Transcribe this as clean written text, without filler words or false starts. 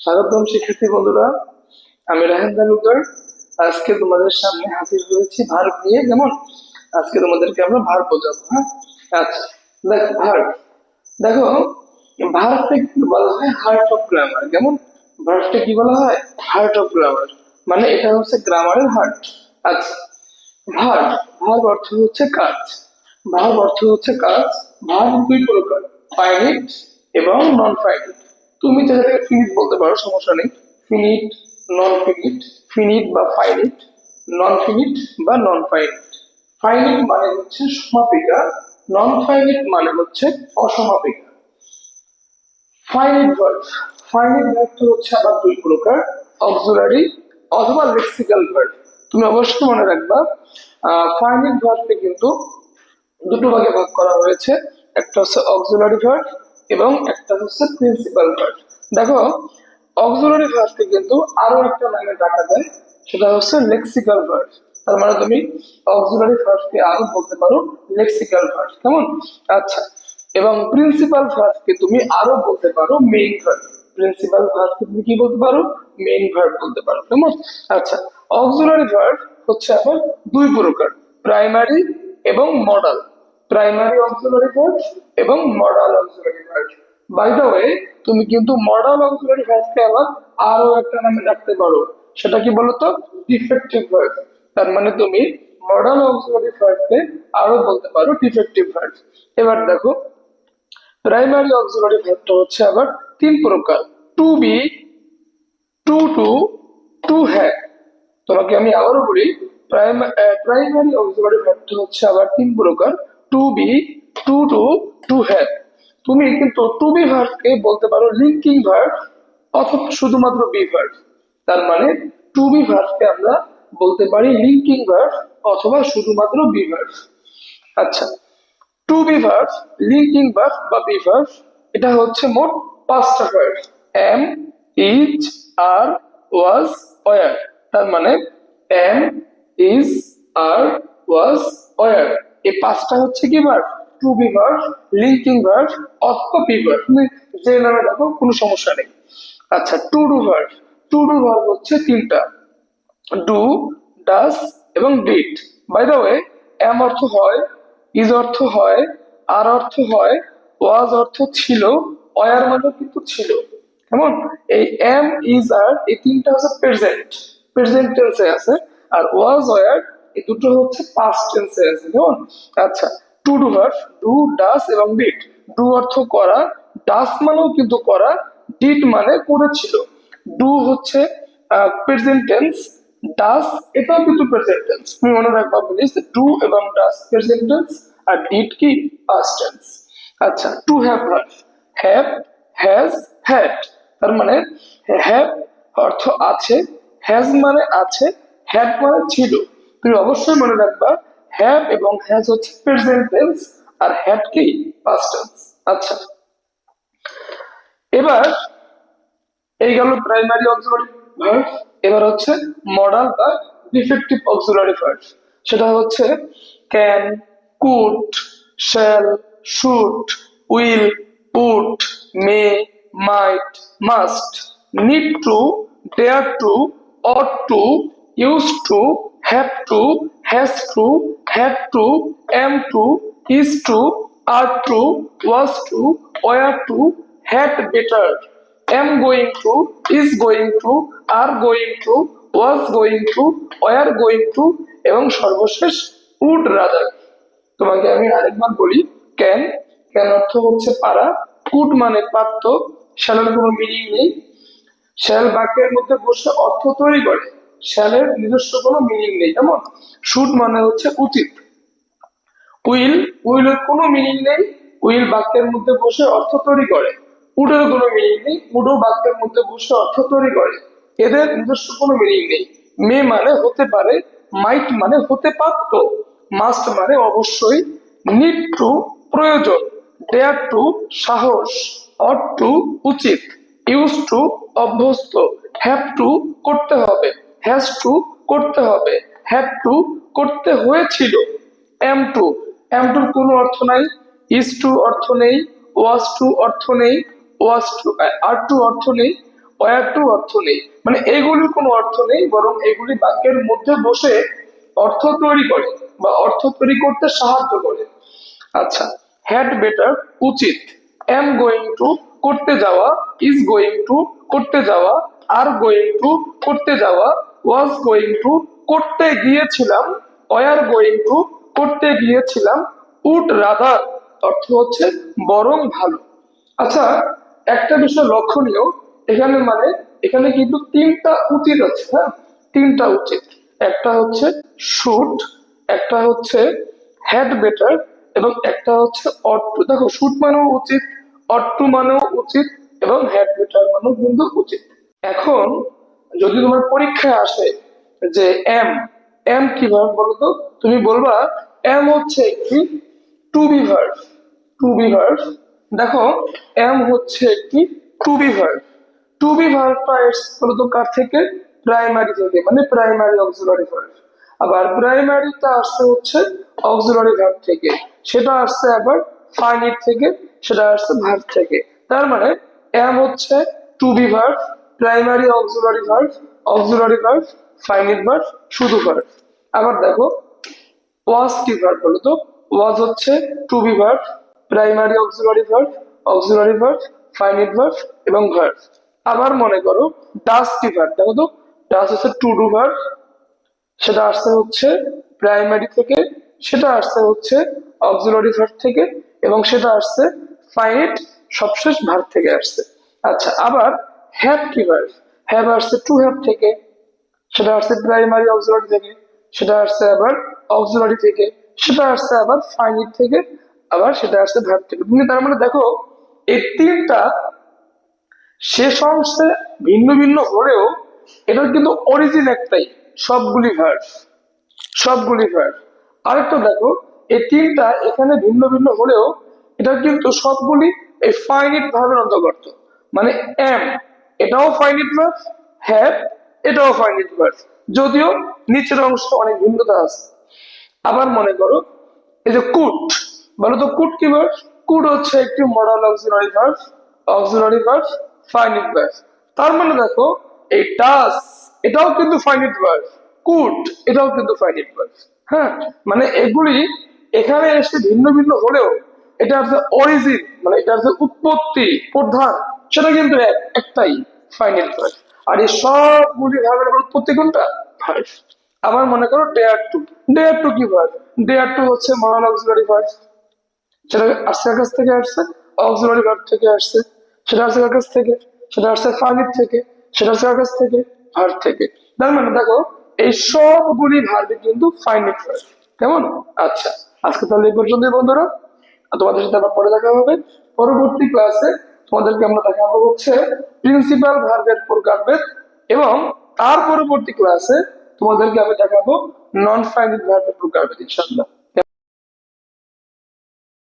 স্বাগতম শিক্ষার্থী বন্ধুরা, আমি রাহেন তালুকদার। আজকে তোমাদের সামনে হাজির হয়েছি ভার্ব নিয়ে। যেমন আজকে তোমাদেরকে আমরা ভার্ব বোঝাবো। হ্যাঁ, আচ্ছা, দেখো ভার্ব, দেখো ভার্বটা কিন্তু বলা হয় হার্ট অফ গ্রামার। যেমন ভার্বটা কি বলা হয়? হার্ট অফ গ্রামার, মানে এটা হচ্ছে গ্রামারের হার্ট। আচ্ছা, ভার্ব, ভার্ব অর্থ হচ্ছে কাজ। ভার্ব অর্থ হচ্ছে কাজ। ভার্ব দুই প্রকার, ফাইনিট এবং নন ফাইনিট। তুমি চাইলে ফিনিট বলতে পারো, সমস্যা নেই। ফিনিট, নন ফিনিট, ফিনিট বা ফাইনিট, নন ফিনিট বা নন ফাইনিট। ফাইনিট মানে হচ্ছে সমাপিকা, নন ফাইনিট মানে হচ্ছে অসমাপিকা। ফাইনিট ভার্ব, ফাইনিট ভার্বটা হচ্ছে আবার দুই প্রকার, অক্সিলারি অথবা লেক্সিক্যাল ভার্ব। তুমি অবশ্যই মনে রাখবা, ফাইনিট ভার্বকে কিন্তু দুটো ভাগে ভাগ করা হয়েছে, একটা হচ্ছে অক্সিলারি ভার্ব এবং একটা হচ্ছে প্রিন্সিপাল ভার্ব। দেখো, অক্সিলারি ভার্বকে কিন্তু আরো একটা নামে ডাকা যায়, সেটা হচ্ছে লেক্সিক্যাল ভার্ব। তার মানে তুমি অক্সিলারি ভার্বকে আরো বলতে পারো লেক্সিক্যাল ভার্ব, কেমন? আচ্ছা, এবং প্রিন্সিপাল ভার্বকে তুমি আরো বলতে পারো মেইন ভার্ব। প্রিন্সিপাল ভার্বকে তুমি কি বলতে পারো? মেইন ভার্ব বলতে পারো, কেমন? আচ্ছা, অক্সিলারি ভার্ব হচ্ছে আবার দুই প্রকার, প্রাইমারি এবং মডাল। প্রাইমারি অক্সিলারি ভার্ব এবং modal auxiliary verb. By the way, তুমি কিন্তু মডাল অক্সিলারি ভার্বকে আবার আরো একটা নামে রাখতে পারো, সেটা কি বলতো? Defective verb. তার মানে তুমি মডাল অক্সিলারি ভার্বকে আরো বলতে পারো ডিফেক্টিভ ভার্ব। এবার দেখো, প্রাইমারি অক্সিলারি ভার্বটা হচ্ছে আবার তিন প্রকার, to be, to do, to have. তোমাকে আমি আবারও বলি, প্রাইমারি অক্সিলারি ভার্বটা হচ্ছে আবার তিন প্রকার, to be, to do, to have. তুমি কিন্তু টু বি ভার্বকে বলতে পারো লিঙ্কিং ভার্ব অথবা শুধুমাত্র বি ভার্ব। তার মানে টু বি ভার্বকে আমরা বলতে পারি লিঙ্কিং ভার্ব অথবা শুধুমাত্র বি ভার্ব। আচ্ছা, to be verb, linking verb বা বি ভার্ব, এটা হচ্ছে মোট পাঁচটা ভার্ব, am, is, are, was, were. তার মানে am, is, are, was, were, এই পাঁচটা হচ্ছে কি verb? To be verb, linking verb অথবা বি ভার্ব। তুমি যে নামে দেখো কোনো সমস্যা নেই। আচ্ছা, to do verb, to do verb হচ্ছে তিনটা, ডু, ডাস এবং did. By the way, am অর্থ হয়, ইজ অর্থ হয়, আর অর্থ হয়, ওয়াজ অর্থ ছিল, ওয়ার মানে কিন্তু ছিল, কেমন? এই এম, ইজ, আর এই তিনটা হচ্ছে প্রেজেন্ট, প্রেজেন্ট টেন্সে আছে। আর ওয়াজ, ওয়ার এই দুটো হচ্ছে পাস্ট টেন্সে আছে, কেমন? আচ্ছা, to do verb, do, does এবং ডিড। ডু অর্থ করা, ডাস মানেও কিন্তু করা, ডিড মানে করেছিল। ডু হচ্ছে প্রেজেন্ট টেন্স, ডাস এটাও কিন্তু প্রেজেন্ট টেন্স। তুমি মনে রাখবা প্লিজ, ডু এবং ডাস প্রেজেন্ট টেন্স আর ডিড কি পাস্ট টেন্স। আচ্ছা, to have verb, have, has, had. তার মানে হ্যাভ অর্থ আছে, হ্যাজ মানে আছে, হ্যাড মানে ছিল। তুমি অবশ্যই মনে রাখবা, হ্যাভ এবং হ্যাজ হচ্ছে প্রেজেন্ট টেন্স আর হ্যাড কি পাস্ট টেন্স। আচ্ছা, এবার এই গেল প্রাইমারি অক্সিলারি ভার্ব। এবার হচ্ছে মডাল বা ডিফেক্টিভ অক্সিলারি ভার্ব। সেটা হচ্ছে can, could, shall, should, will, would, may, might, must, need to, dare to, ought to, use to, have to, has to, had to, am to, is to, are to, was to, were to, had better, am going to, is going to, are going to, was going to, were going to এবং সর্বশেষ would rather। তোমাকে আমি আরেকবার বলি, can, can অর্থ হচ্ছে পারা, could মানে পারত, শ্যালের কোনো মিনিং নেই, শ্যাল বাক্যের মধ্যে বসে অর্থ তৈরি করে, শ্যালের নিজস্ব কোনো মিনিং নেই, কেমন? শুড মানে হচ্ছে উচিত, উইল, উইলের কোনো মিনিং নেই, উইল বাক্যের মধ্যে বসে অর্থ তৈরি করে, উডের কোনো মিনিং নেই, উডও বাক্যের মধ্যে বসে অর্থ তৈরি করে, এদের নিজস্ব কোনো মিনিং নেই। মে মানে হতে পারে, মাইট মানে হতে পারত, মাস্ট মানে অবশ্যই, নিড টু প্রয়োজন, ডেয়ার টু সাহস, অট টু উচিত, ইউজ টু অভ্যস্ত, হ্যাভ টু করতে হবে, হ্যাজ টু করতে হবে, হ্যাড টু করতে হয়েছিল, এম টু, এম টুর কোনো অর্থ নাই, ইজ টু অর্থ নেই, ওয়াজ টু অর্থ নেই, ওয়াজ টু আর টু অর্থ নেই, ওয়ার টু অর্থ নেই, মানে এগুলির কোনো অর্থ নেই, বরং এগুলি বাক্যের মধ্যে বসে অর্থ তৈরি করে বা অর্থ তৈরি করতে সাহায্য করে। আচ্ছা, হ্যাড বেটার উচিত, এম গোয়িং টু করতে যাওয়া, ইজ গোয়িং টু করতে যাওয়া, আর গোয়িং টু করতে যাওয়া, ওয়াজ গোয়িং টু করতে গিয়েছিলাম, ওয়ার গোয়িং টু করতে গিয়েছিলাম, উড রাদার অর্থ হচ্ছে বরং ভালো। আচ্ছা, একটা বিষয় লক্ষণীয় এখানে, মানে এখানে কিন্তু তিনটা উচিত আছে, হ্যাঁ তিনটা উচিত। একটা হচ্ছে শুড, একটা হচ্ছে হ্যাড বেটার, এবং একটা হচ্ছে অট টু। দেখো শুড মানেও উচিত, অট টু মানেও উচিত, এবং হ্যাড বেটার মানেও কিন্তু উচিত। এখন যদি তোমার পরীক্ষায় আসে যে এম, এম কি ভার্ব বলতো, তুমি বলবা এম হচ্ছে একটি to be verb, to be verb. দেখো এম হচ্ছে একটি to be verb. To be ভার্বটা এসছে বলতো কার থেকে, প্রাইমারি থেকে, মানে প্রাইমারি অক্সিলারি ভার্ব। আবার প্রাইমারিটা আসছে হচ্ছে অক্সিলারি ভার্ব থেকে, সেটা আসছে আবার ফাইনিট থেকে, সেটা আসছে ভার্ব থেকে। তার মানে এম হচ্ছে to be verb, primary auxiliary verb, auxiliary verb, finite verb, শুধু ভার্ব। আবার দেখো ওয়াজ কি ভার্ব বলতো, ওয়াজ হচ্ছে to be verb, primary auxiliary verb, auxiliary verb, finite verb এবং ভার্ব। আবার মনে করো ডাস কি ভার্ব, দেখো তো ডাস হচ্ছে টু ডু ভার্ব, সেটা আসছে হচ্ছে প্রাইমারি থেকে, সেটা আসছে হচ্ছে অক্সিলারি ভার্ব থেকে, এবং সেটা আসছে ফাইনিট সবশেষ ভার্ব থেকে আসছে। আচ্ছা, আবার হ্যাভ কি ভার্ব, হ্যাভ আসছে টু হ্যাভ থেকে, সেটা আসছে প্রাইমারি অক্সিলারি থেকে, সেটা আসছে আবার অক্সিলারি থেকে, সেটা আসছে আবার ফাইনিট থেকে, আবার সেটা আসছে ভার্ব থেকে। তুমি তার মানে দেখো এই তিনটা শেষ অংশে ভিন্ন ভিন্ন হলেও এটার কিন্তু অরিজিন একটাই, সবগুলি ভার্ব, সবগুলি ভার্ব। আরেকটা দেখো এই তিনটা এখানে ভিন্ন ভিন্ন হলেও এটা কিন্তু সবগুলি এই ফাইনিট ভার্বের অন্তর্গত, মানে এম এটাও ফাইনিট ভার্ব, হ্যাভ এটাও ফাইনিট ভার্ব, যদিও নিচের অংশ অনেক ভিন্নতা আছে। আবার মনে করো এই যে কুড, বলো তো কুড কি ভার্ব, কুড হচ্ছে একটি modal auxiliary verb, auxiliary verb, finite verb. তার মানে দেখো এই ডাস এটাও কিন্তু ফাইনিট ভার্ব, কুড এটাও কিন্তু ফাইনিট ভার্ব। হ্যাঁ, মানে এগুলি এখানে এসে ভিন্ন ভিন্ন হলেও এটার যে অরিজিন, মানে এটার যে উৎপত্তি প্রধান, সেটা কিন্তু একটাই, ফাইনিট ভার্ব। আর এই সবগুলি ভার্বের উৎপত্তি কোনটা, ভার্ব। আবার মনে করো ডেয়ার টু, ডেয়ার টু কি ভার্ব, ডেয়ার টু হচ্ছে মডাল অক্সিলারি ভার্ব, সেটা আসছে কাছ থেকে আসছে, অক্সিলারি ভার্ব থেকে আসছে, সেটা আসছে কাছ থেকে, সেটা আসছে ফাইনিট থেকে, সেটা আসছে কাছ থেকে, ভার্ব থেকে। তার মানে দেখো এই সবগুলি ভার্বই কিন্তু ফাইনিট ভার্ব। কেমন? আচ্ছা, আজকে তাহলে এই পর্যন্তই বন্ধুরা, আর তোমাদের সাথে আবার পরে দেখা হবে পরবর্তী ক্লাসে। তোমাদেরকে আমরা দেখাবো হচ্ছে প্রিন্সিপাল ভার্বের প্রকারভেদ, এবং তার পরবর্তী ক্লাসে তোমাদেরকে আমি দেখাবো নন ফাইনিট ভার্বের প্রকারভেদ ইনশাআল্লাহ।